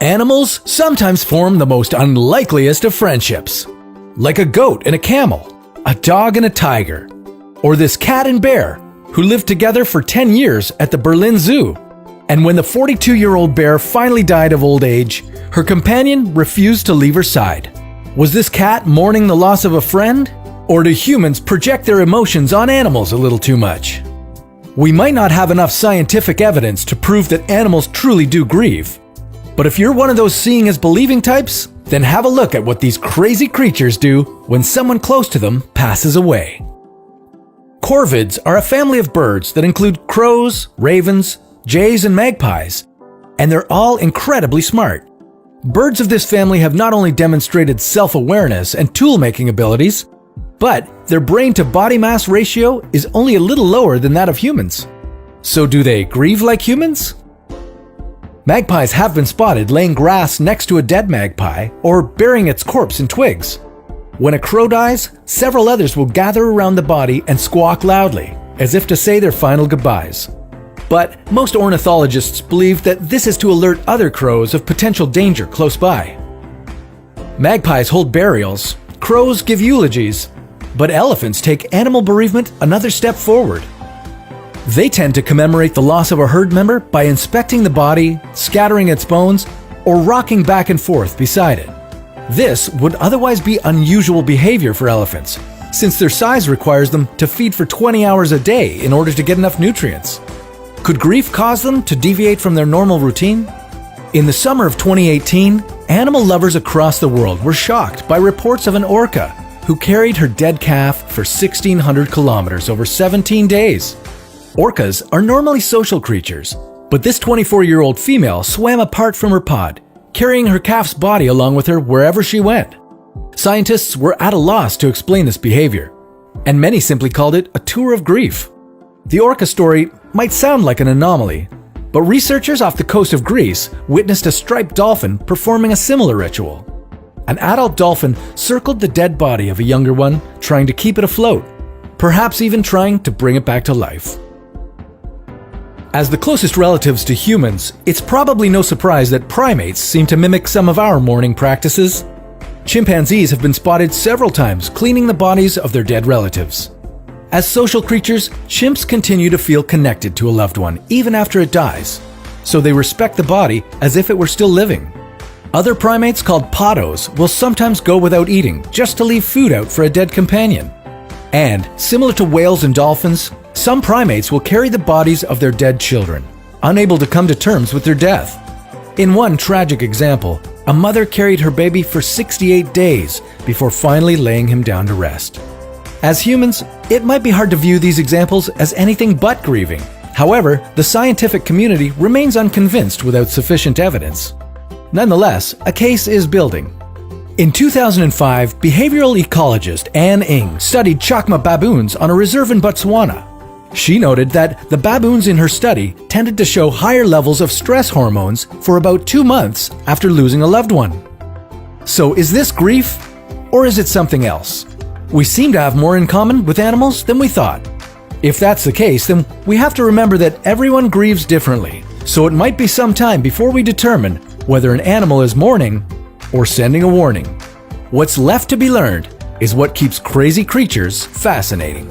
Animals sometimes form the most unlikeliest of friendships, like a goat and a camel, a dog and a tiger, or this cat and bear who lived together for 10 years at the Berlin Zoo. And when the 42-year-old bear finally died of old age, her companion refused to leave her side. Was this cat mourning the loss of a friend? Or do humans project their emotions on animals a little too much? We might not have enough scientific evidence to prove that animals truly do grieve. But if you're one of those seeing as believing types, then have a look at what these crazy creatures do when someone close to them passes away. Corvids are a family of birds that include crows, ravens, jays, and magpies, and they're all incredibly smart. Birds of this family have not only demonstrated self-awareness and tool-making abilities, but their brain-to-body mass ratio is only a little lower than that of humans. So do they grieve like humans? Magpies have been spotted laying grass next to a dead magpie or burying its corpse in twigs. When a crow dies, several others will gather around the body and squawk loudly, as if to say their final goodbyes. But most ornithologists believe that this is to alert other crows of potential danger close by. Magpies hold burials, crows give eulogies, but elephants take animal bereavement another step forward. They tend to commemorate the loss of a herd member by inspecting the body, scattering its bones, or rocking back and forth beside it. This would otherwise be unusual behavior for elephants, since their size requires them to feed for 20 hours a day in order to get enough nutrients. Could grief cause them to deviate from their normal routine? In the summer of 2018, animal lovers across the world were shocked by reports of an orca who carried her dead calf for 1,600 kilometers over 17 days. Orcas are normally social creatures, but this 24-year-old female swam apart from her pod, carrying her calf's body along with her wherever she went. Scientists were at a loss to explain this behavior, and many simply called it a tour of grief. The orca story might sound like an anomaly, but researchers off the coast of Greece witnessed a striped dolphin performing a similar ritual. An adult dolphin circled the dead body of a younger one, trying to keep it afloat, perhaps even trying to bring it back to life. As the closest relatives to humans, it's probably no surprise that primates seem to mimic some of our mourning practices. Chimpanzees have been spotted several times cleaning the bodies of their dead relatives. As social creatures, chimps continue to feel connected to a loved one even after it dies, so they respect the body as if it were still living. Other primates called podos will sometimes go without eating just to leave food out for a dead companion. And, similar to whales and dolphins, some primates will carry the bodies of their dead children, unable to come to terms with their death. In one tragic example, a mother carried her baby for 68 days before finally laying him down to rest. As humans, it might be hard to view these examples as anything but grieving. However, the scientific community remains unconvinced without sufficient evidence. Nonetheless, a case is building. In 2005, behavioral ecologist Anne Ng studied chacma baboons on a reserve in Botswana. She noted that the baboons in her study tended to show higher levels of stress hormones for about 2 months after losing a loved one. So is this grief, or is it something else? We seem to have more in common with animals than we thought. If that's the case, then we have to remember that everyone grieves differently, so it might be some time before we determine whether an animal is mourning or sending a warning. What's left to be learned is what keeps crazy creatures fascinating.